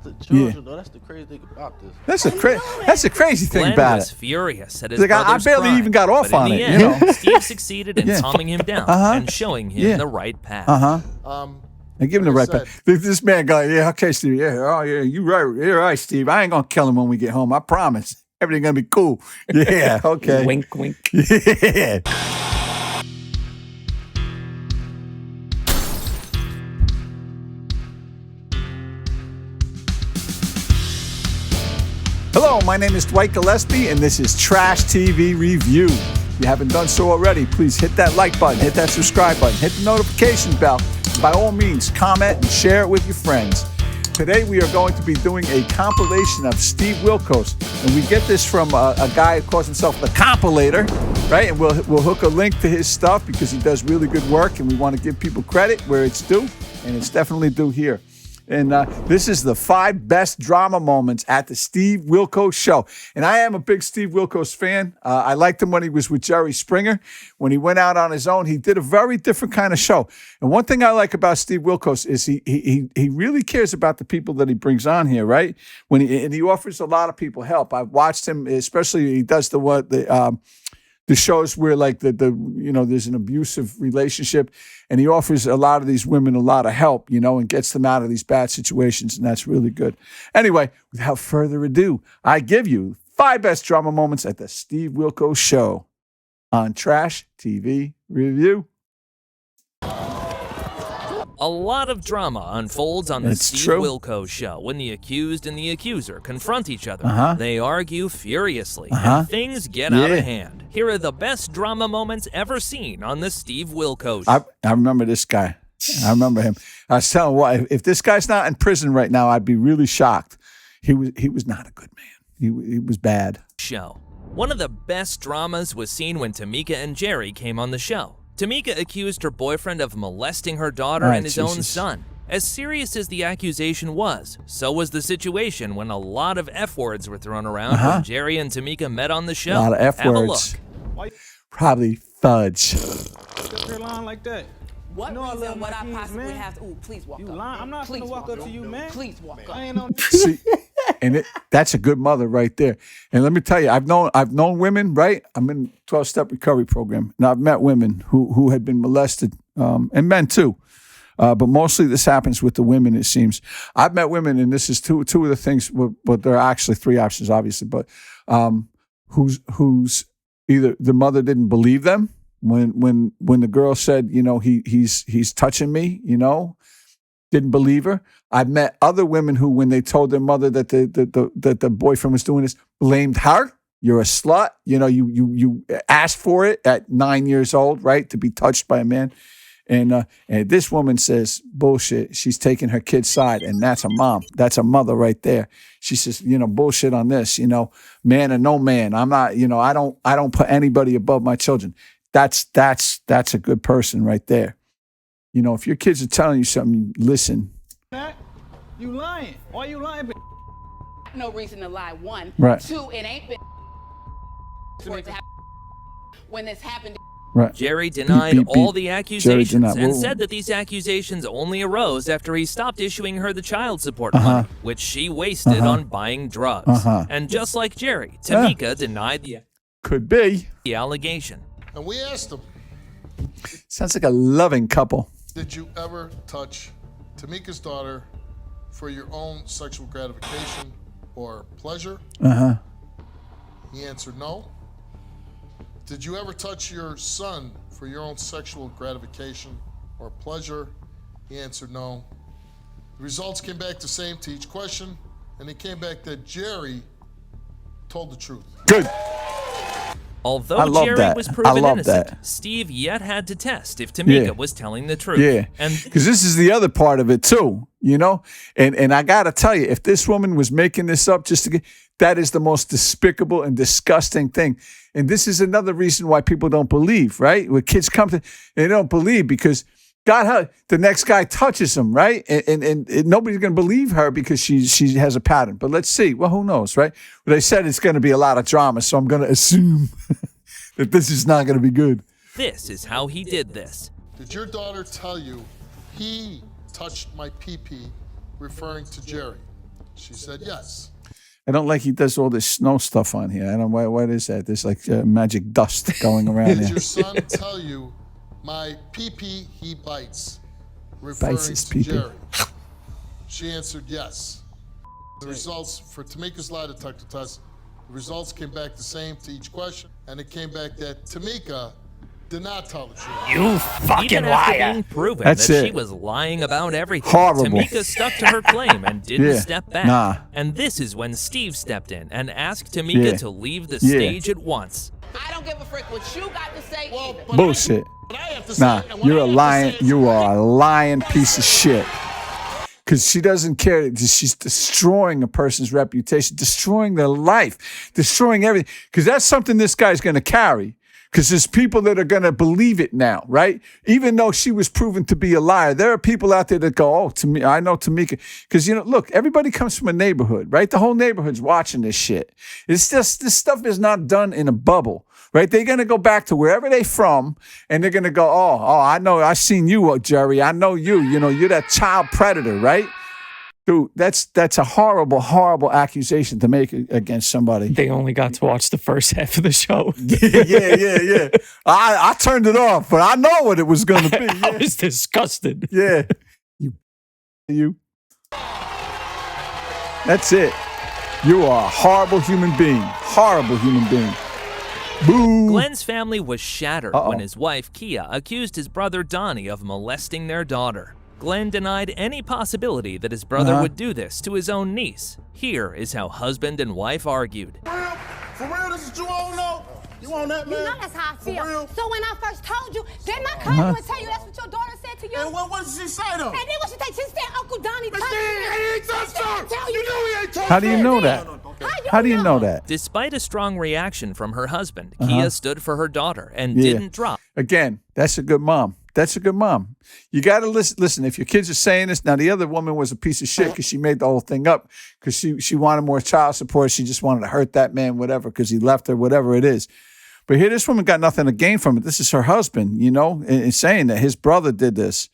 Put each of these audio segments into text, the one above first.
the children, though. That's the crazy thing about this. That's the crazy thing Glenn about was it. furious at his Like, I brother's barely crime, even got off but on in it, the you end, know? Steve succeeded in Yeah. calming him down and showing him the right path. And give him the right back. This man going, yeah, okay, Steve. Yeah, oh, yeah, you're right, Steve. I ain't going to kill him when we get home. I promise. Everything's going to be cool. Yeah, okay. Wink, wink. Yeah. Hello, my name is Dwight Gillespie, and this is Trash TV Review. If you haven't done so already, please hit that like button, hit that subscribe button, hit the notification bell. By all means, comment and share it with your friends. Today, we are going to be doing a compilation of Steve Wilkos, and we get this from a guy who calls himself the Compilator, right? And we'll hook a link to his stuff because he does really good work, and we want to give people credit where it's due, and it's definitely due here. And this is the 5 best drama moments at the Steve Wilkos show. And I am a big Steve Wilkos fan. I liked him when he was with Jerry Springer. When he went out on his own, he did a very different kind of show. And one thing I like about Steve Wilkos is he really cares about the people that he brings on here, right? And he offers a lot of people help. I've watched him, especially he does the shows where like there's an abusive relationship, and he offers a lot of these women a lot of help, and gets them out of these bad situations, and that's really good. Anyway, without further ado, I give you 5 best drama moments at the Steve Wilkos show on Trash TV Review. A lot of drama unfolds on the It's Steve true. Wilkos show when the accused and the accuser confront each other. They argue furiously, and things get out of hand. Here are the best drama moments ever seen on the Steve Wilkos show. I remember this guy. I remember him. I was telling you what, if this guy's not in prison right now, I'd be really shocked. He was not a good man. He was bad. Show. One of the best dramas was seen when Tamika and Jerry came on the show. Tamika accused her boyfriend of molesting her daughter and his own son. As serious as the accusation was, so was the situation when a lot of F-words were thrown around when Jerry and Tamika met on the show. A lot of F-words. Have a look. Probably fudge. Your line like that. What I reason love would my I kids, possibly man. have to? Ooh, please walk You up. lying? I'm not Please gonna walk up to you, man. Please walk up. I ain't on. See, and that's a good mother right there. And let me tell you, I've known women, right? I'm in 12-step recovery program, and I've met women who had been molested, and men too. But mostly this happens with the women, it seems. I've met women, and this is two of the things, but there are actually 3 options, obviously, but who's either the mother didn't believe them when the girl said, he's touching me, didn't believe her. I've met other women who, when they told their mother that the boyfriend was doing this, blamed her. You're a slut. You asked for it at 9 years old, right, to be touched by a man. And this woman says, bullshit. She's taking her kid's side, and that's a mom. That's a mother right there. She says, bullshit on this. Man or no man. I'm not. I don't put anybody above my children. That's a good person right there. If your kids are telling you something, listen. You lying? Why you lying? No reason to lie. 1, Right. 2, it ain't been for it to happen. When this happened. Right. Jerry denied Beep, beep, all beep. the accusations denied. and Whoa. said that these accusations only arose after he stopped issuing her the child support money, which she wasted on buying drugs. And just like Jerry, Tamika denied Could be. the allegation. And we asked him, Sounds like a loving couple. did you ever touch Tamika's daughter for your own sexual gratification or pleasure? He answered no. Did you ever touch your son for your own sexual gratification or pleasure? He answered no. The results came back the same to each question, and it came back that Jerry told the truth. Good. Although I love Jerry that. was I proven love innocent, that. Steve yet had to test if Tamika was telling the truth. Yeah, And because this is the other part of it too, And I got to tell you, if this woman was making this up just to get, that is the most despicable and disgusting thing. And this is another reason why people don't believe, right? When kids come to, they don't believe because God, the next guy touches them, right? And nobody's going to believe her because she has a pattern. But let's see. Well, who knows, right? But I said it's going to be a lot of drama, so I'm going to assume that this is not going to be good. this is how he did this. Did your daughter tell you he touched my pee-pee, referring to Jerry? She said yes. I don't like he does all this snow stuff on here. I don't know what is that? There's like magic dust going around Did here. your son tell you my pee-pee he bites, referring Bites his to pee-pee. Jerry? She answered yes. The results for Tamika's lie detector test, the results came back the same to each question, and it came back that Tamika did not tell the truth. You fucking Even after liar. being proven That's that it. she was lying about everything, Horrible. Tamika stuck to her claim and didn't Yeah. step back. Nah. And this is when Steve stepped in and asked Tamika Yeah. to leave the Yeah. stage at once. I don't give a frick what you got to say. Bullshit. But I have to say, Nah, and what you're I a have to lying. say is- You are a lying piece of shit. Because she doesn't care. She's destroying a person's reputation, destroying their life, destroying everything. Because that's something this guy's going to carry. Because there's people that are going to believe it now, right? Even though she was proven to be a liar, there are people out there that go, "Oh, to me, I know Tamika." Because look, everybody comes from a neighborhood, right? The whole neighborhood's watching this shit. It's just this stuff is not done in a bubble, right? They're going to go back to wherever they're from, and they're going to go, "Oh, I know, I seen you, Jerry. I know you. You're that child predator, right?" Dude, that's a horrible, horrible accusation to make against somebody. They only got to watch the first half of the show. Yeah. I turned it off, but I know what it was going to be. I Yeah. was disgusted. Yeah. You. That's it. You are a horrible human being. Horrible human being. Boo. Glenn's family was shattered Uh-oh. when his wife, Kia, accused his brother Donnie of molesting their daughter. Glenn denied any possibility that his brother would do this to his own niece. Here is how husband and wife argued. For real, this is you all know? You on that, man? You know that's how I For feel. real? So when I first told you, didn't I call you and tell you that's what your daughter said to you? And what did she say, though? And then what she said? She said Uncle Donnie But touched he me. ain't touched her. Tell you. You know he ain't touched How do you her. know that? How do you know that? Despite a strong reaction from her husband, Kia stood for her daughter and Yeah. didn't drop. Again, that's a good mom. That's a good mom. You got to listen. If your kids are saying this, now the other woman was a piece of shit because she made the whole thing up because she wanted more child support. She just wanted to hurt that man, whatever, because he left her, whatever it is. But here, this woman got nothing to gain from it. This is her husband, and saying that his brother did this.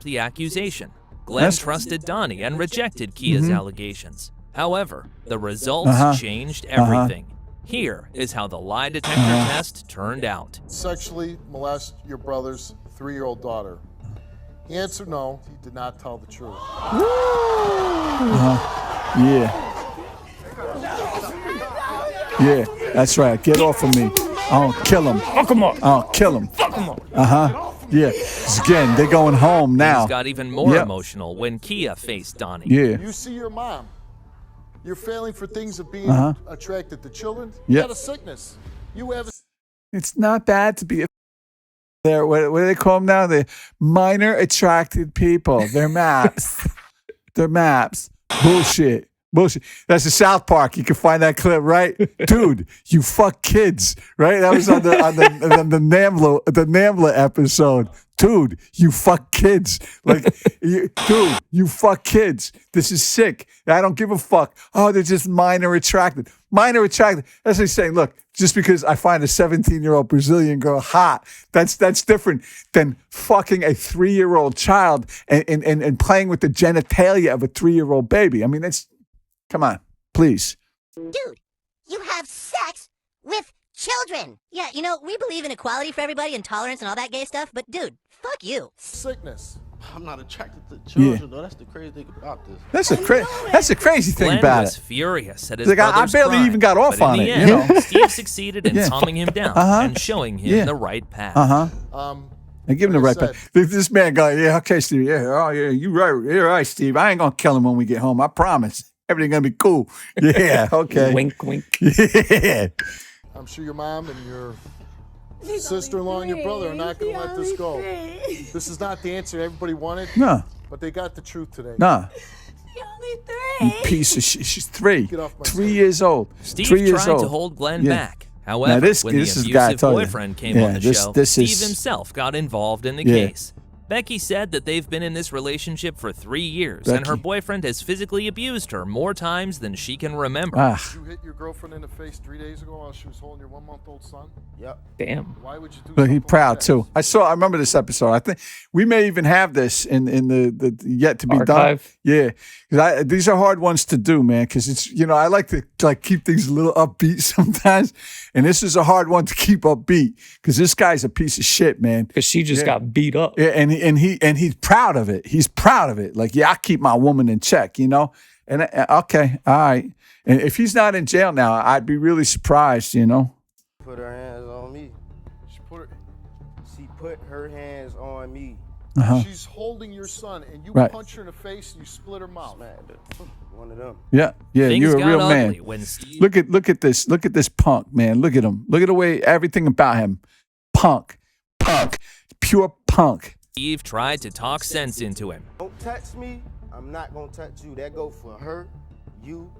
The accusation. Glenn trusted Donnie and rejected Kia's allegations. However, the results changed everything. Here is how the lie detector test turned out. Sexually molest your brother's 3-year-old daughter. He answered no. He did not tell the truth. Yeah, that's right. Get off of me. I'll kill him. Fuck him up. I'll kill him. Fuck him up. Yeah. 'Cause again, they're going home now. Things got even more Yep. emotional when Kia faced Donnie. Yeah. You see your mom. You're failing for things of being attracted to children. Yep. You got a sickness. You have a It's not bad to be there. What do they call them now? The minor attracted people. They're maps. They're maps. Bullshit. That's the South Park. You can find that clip, right? Dude, you fuck kids, right? That was on the NAMBLA episode. Dude, you fuck kids. Dude, you fuck kids. This is sick. I don't give a fuck. Oh, they're just minor attracted. Minor attracted. That's like saying, look, just because I find a 17-year-old Brazilian girl hot, that's different than fucking a 3-year-old child and playing with the genitalia of a 3-year-old baby. I mean, come on, please. Dude, you have sex with children. Yeah, we believe in equality for everybody and tolerance and all that gay stuff, but dude, fuck you. sickness. I'm not attracted to children, though. That's the crazy thing about this. That's the crazy thing Glenn about was it. furious at his Like, I brother's barely crime, even got off but on in the it, end, Steve succeeded in calming him down and showing him the right path. And give him the right Like I back. This man going, yeah, okay, Steve. Yeah, oh, yeah, you're right, Steve. I ain't going to kill him when we get home. I promise. Everything's going to be cool. Yeah, okay. Wink, wink. Yeah. I'm sure your mom and your sister-in-law and your brother are not going to let this go. This is not the answer everybody wanted, No, but they got the truth today. no. Only You piece of shit. She's 3. Get off my 3 side. years old. Steve 3 years tried old. to hold Glenn Yeah. back. However, Now this when the is the guy I abusive told you. boyfriend came Yeah, on the this show, is- Steve himself got involved in the Yeah. case. Becky said that they've been in this relationship for 3 years, and her boyfriend has physically abused her more times than she can remember. Did you hit your girlfriend in the face 3 days ago while she was holding your 1-month-old son? Yep. Damn. Why would you do But something he's like proud that? too. I remember this episode. I think we may even have this in the yet to be Archive? done. Yeah, 'cause these are hard ones to do, man. Because it's I like to keep things a little upbeat sometimes, and this is a hard one to keep upbeat because this guy's a piece of shit, man. Because she just got beat up. Yeah, and he's proud of it. He's proud of it. Like, yeah, I keep my woman in check, And okay, all right. And if he's not in jail now, I'd be really surprised, Put her hands on me. She put her hands on me. She's holding your son, and you punch her in the face and you split her mouth. One of them. Yeah, Things you're a got real ugly man. when Steve Look at this punk, man. Look at him. Look at the way everything about him. Punk, pure punk. tried to talk sense into him. Don't touch me. I'm not gonna touch you. That go for her, you,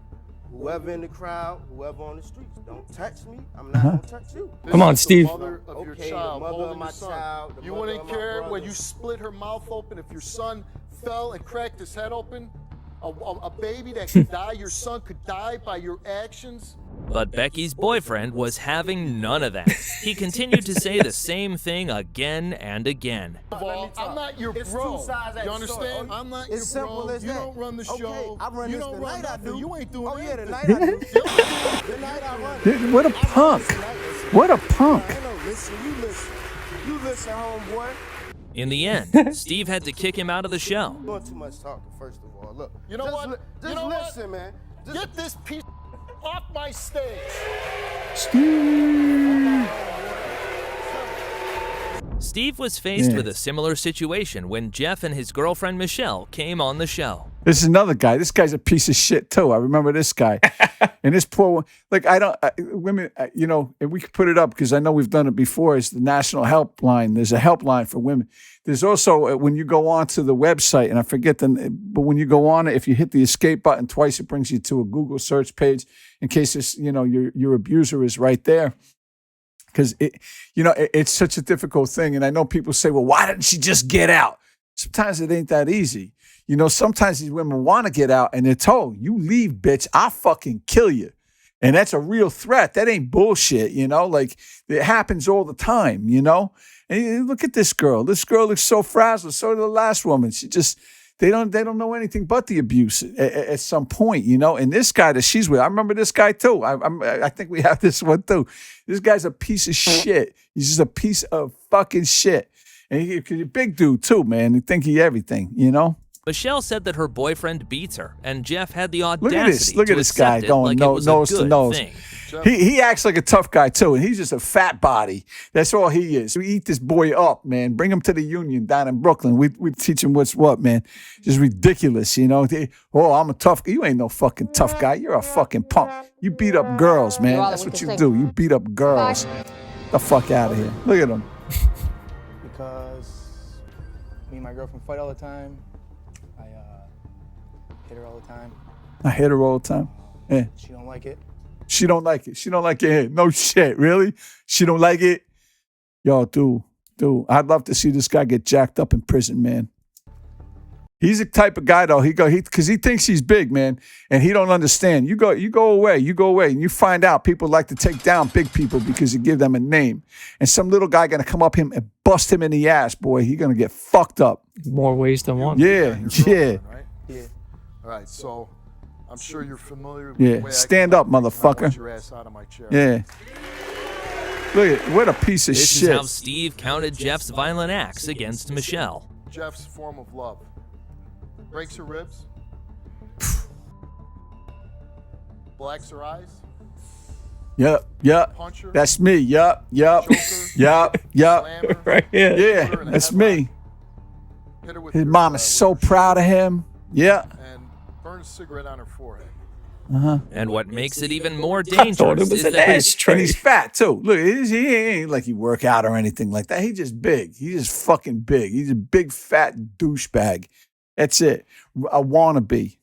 whoever in the crowd, whoever on the streets. Don't touch me. I'm not gonna touch you. Come on, Steve. The mother of your child, the mother holding of my your son. child, the You mother wouldn't of my care when brothers. you split her mouth open if your son fell and cracked his head open? A baby that could die, your son could die by your actions? But Becky's boyfriend was having none of that. He continued to say the same thing again and again. I'm not your It's bro. two sides of You the understand? story. I'm not It's your simple bro. as You that. don't run the Okay, show. I run you this don't the run night I nothing. do. You ain't doing Oh yeah, the anything. night I do. The night I run. Dude, what a punk. What a punk. I know, listen, you listen. You listen, homeboy. In the end, Steve had to kick him out of the show. Doing too much talking, first of all. Look, You know just what? Just You know what? listen, man. Just Get this piece off my stage. Steve was faced Yeah. with a similar situation when Jeff and his girlfriend Michelle came on the show. This is another guy. This guy's a piece of shit too. I remember this guy. And this poor one, like women, and we could put it up because I know we've done it before. It's the National Helpline. There's a helpline for women. There's also when you go on to the website, and I forget but when you go on it, if you hit the escape button twice, it brings you to a Google search page in case this, your abuser is right there. Because it's such a difficult thing, and I know people say, "Well, why didn't she just get out?" Sometimes it ain't that easy. Sometimes these women want to get out, and they're told, "You leave, bitch. I'll fucking kill you," and that's a real threat. That ain't bullshit. Like it happens all the time. And look at this girl. This girl looks so frazzled. So did the last woman. She just. They don't know anything but the abuse at some point, And this guy that she's with, I remember this guy too. I think we have this one too. This guy's a piece of shit. He's just a piece of fucking shit. And he's a big dude too, man. He think he everything, Michelle said that her boyfriend beats her, and Jeff had the audacity Look at to this guy accept it going like it was nose a to good nose. thing. He acts like a tough guy too, and he's just a fat body. That's all he is. We eat this boy up, man. Bring him to the Union down in Brooklyn. We teach him what's what, man. Just ridiculous, I'm a tough guy. You ain't no fucking tough guy. You're a fucking punk. You beat up girls, man. That's what you do. You beat up girls. The fuck out of here. Look at him. Because me and my girlfriend fight all the time. I hit her all the time. I hit her all the time. Yeah. She don't like it. She don't like it. She don't like it. No shit, really? She don't like it? Yo, dude. I'd love to see this guy get jacked up in prison, man. He's the type of guy though. Because he thinks he's big, man, and he don't understand. You go away, and you find out people like to take down big people because you give them a name, and some little guy gonna come up him and bust him in the ass, boy. He gonna get fucked up. More ways than one. Yeah. Right? Yeah. All right, so I'm sure you're familiar with Yeah. the way Stand up, I motherfucker. want your ass out of my chair. Yeah. Look at what a piece of This shit. is how Steve counted Jeff's violent acts against Michelle. Jeff's form of love. Breaks her ribs. Blacks her eyes. Yep. Punch her. That's me. Yep. Choke her. Yep. Slam her. Right here. Yeah, Put her in a that's headlock, me. Hit her with His your, mom is with so your proud of him. Yeah. and burn a cigarette on her forehead. And what makes it even more I thought dangerous it was is an that ashtray. And he's fat too. Look, he ain't like he work out or anything like that. He's just big. He's just fucking big. He's a big fat douchebag. That's it. A wannabe.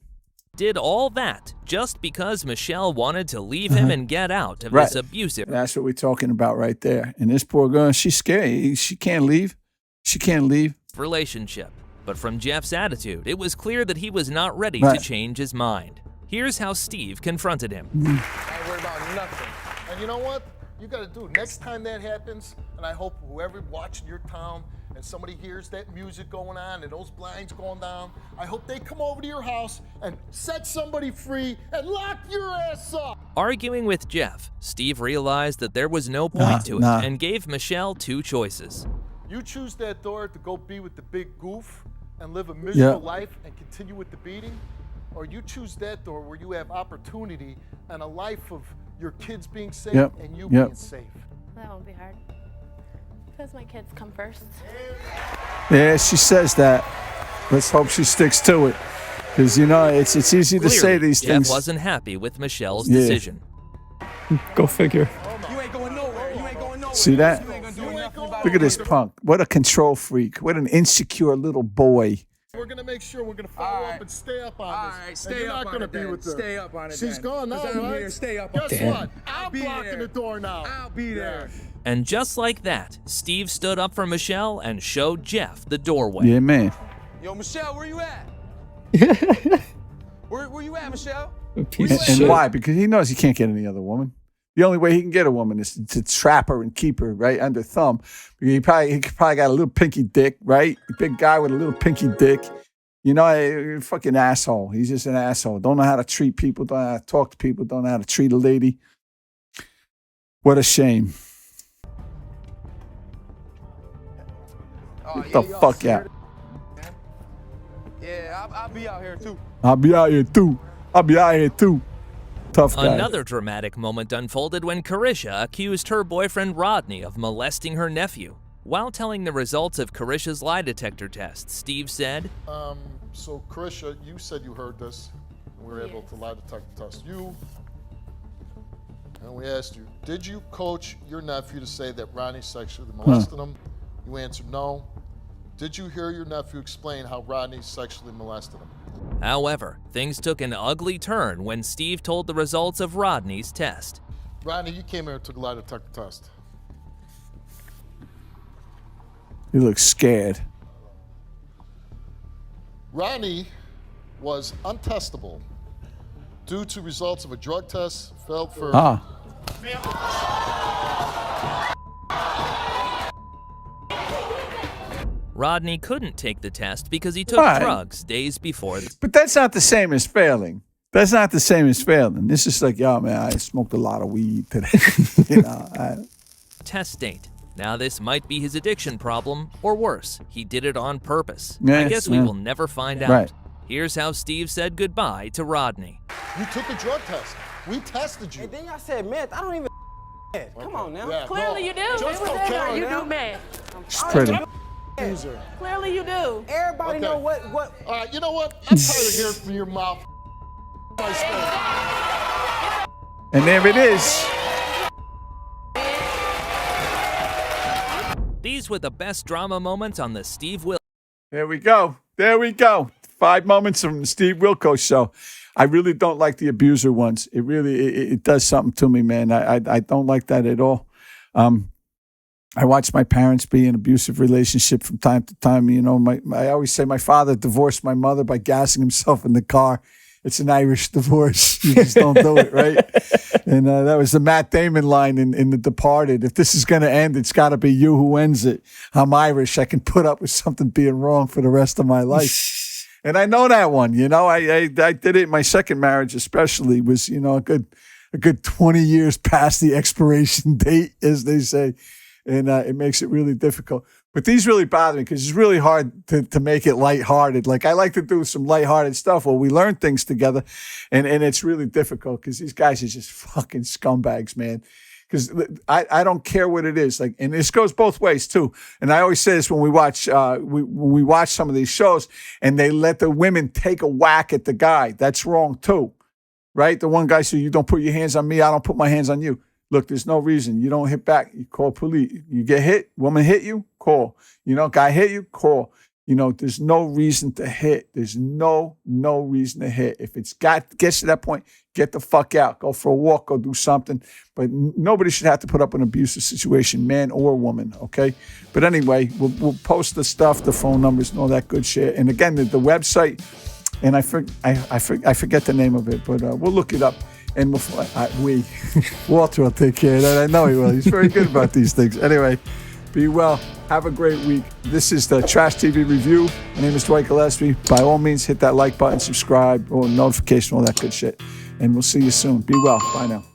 did all that just because Michelle wanted to leave him and get out of Right. this abusive. That's what we're talking about right there. And this poor girl, she's scared. She can't leave. She can't leave. tough relationship. But from Jeff's attitude, it was clear that he was not ready to change his mind. Here's how Steve confronted him. I ain't worried about nothing. And you know what? You got to do next time that happens, and I hope whoever watching your town and somebody hears that music going on and those blinds going down, I hope they come over to your house and set somebody free and lock your ass up. Arguing with Jeff, Steve realized that there was no point to it and gave Michelle two choices. You choose that door to go be with the big goof and live a miserable life and continue with the beating, or you choose that door where you have opportunity and a life of your kids being safe and you being safe. That won't be hard. Because my kids come first. Yeah, she says that. Let's hope she sticks to it. Because, you know, it's easy to say these things. Jeff wasn't happy with Michelle's decision. Go figure. You ain't going nowhere. You ain't going nowhere. See that? You ain't gonna do nothing about Look at this punk. What a control freak. What an insecure little boy. We're going to make sure we're going to follow up and stay up on this. All right, stay up on it then. Stay up on it She's gone now, I'm right? here, stay up on it. Guess what? I'm blocking the door now. I'll be there. And just like that, Steve stood up for Michelle and showed Jeff the doorway. Yeah, man. Yo, Michelle, where you at? Where you at, Michelle? And why? Because he knows he can't get any other woman. The only way he can get a woman is to trap her and keep her right under thumb. He probably got a little pinky dick, right? A big guy with a little pinky dick. You know, a fucking asshole. He's just an asshole. Don't know how to treat people. Don't know how to talk to people. Don't know how to treat a lady. What a shame. Get the fuck out. Yeah, I'll be out here too. I'll be out here too. Tough guy. Another dramatic moment unfolded when Carisha accused her boyfriend Rodney of molesting her nephew. While telling the results of Carisha's lie detector test, Steve said, So Carisha, you said you heard this. We were able to lie detector test you. And we asked you, did you coach your nephew to say that Rodney sexually molested him? You answered no. Did you hear your nephew explain how Rodney sexually molested him? However, things took an ugly turn when Steve told the results of Rodney's test. Rodney, you came here and took a lie detector test. He looks scared. Rodney was untestable due to results of a drug test failed for Rodney couldn't take the test because he took drugs days before. But that's not the same as failing. That's not the same as failing. This is like, yo, man, I smoked a lot of weed today. You know, Test date. Now this might be his addiction problem, or worse, he did it on purpose. Yes, I guess we will never find out. Right. Here's how Steve said goodbye to Rodney. You took a drug test. We tested you. And then y'all said meth. I don't even meth. Come on now. Yeah, Clearly you do. Just It was don't in there. care You now. do meth. it's pretty. Clearly you do. Everybody know what. All right, you know what? I'm tired of hearing from your mouth. And there it is. These were the best drama moments on the Steve Wilkos. There we go. There we go. 5 moments from the Steve Wilkos show. I really don't like the abuser ones. It really it does something to me, man. I don't like that at all. I watched my parents be in an abusive relationship from time to time. You know, I always say my father divorced my mother by gassing himself in the car. It's an Irish divorce. You just don't do it, right? And that was the Matt Damon line in The Departed. If this is going to end, it's got to be you who ends it. I'm Irish. I can put up with something being wrong for the rest of my life. And I know that one. You know, I did it in my second marriage, especially. Was, you know, a good 20 years past the expiration date, as they say. And it makes it really difficult. But these really bother me because it's really hard to make it lighthearted. Like, I like to do some lighthearted stuff where we learn things together, and it's really difficult because these guys are just fucking scumbags, man. Because I don't care what it is. Like, and this goes both ways too. And I always say this when we watch when we watch some of these shows, and they let the women take a whack at the guy. That's wrong too, right? The one guy said, "You don't put your hands on me, I don't put my hands on you." Look, there's no reason. You don't hit back, you call police. You get hit, woman hit you, call. You know, guy hit you, call. You know, there's no reason to hit. There's no reason to hit. If it's gets to that point, get the fuck out. Go for a walk, go do something. But nobody should have to put up an abusive situation, man or woman, okay? But anyway, we'll post the stuff, the phone numbers and all that good shit. And again, the website, and I forget the name of it, but we'll look it up. And Walter will take care of that. I know he will. He's very good about these things. Anyway, be well. Have a great week. This is the Trash TV Review. My name is Dwight Gillespie. By all means, hit that like button, subscribe, or notification, all that good shit. And we'll see you soon. Be well. Bye now.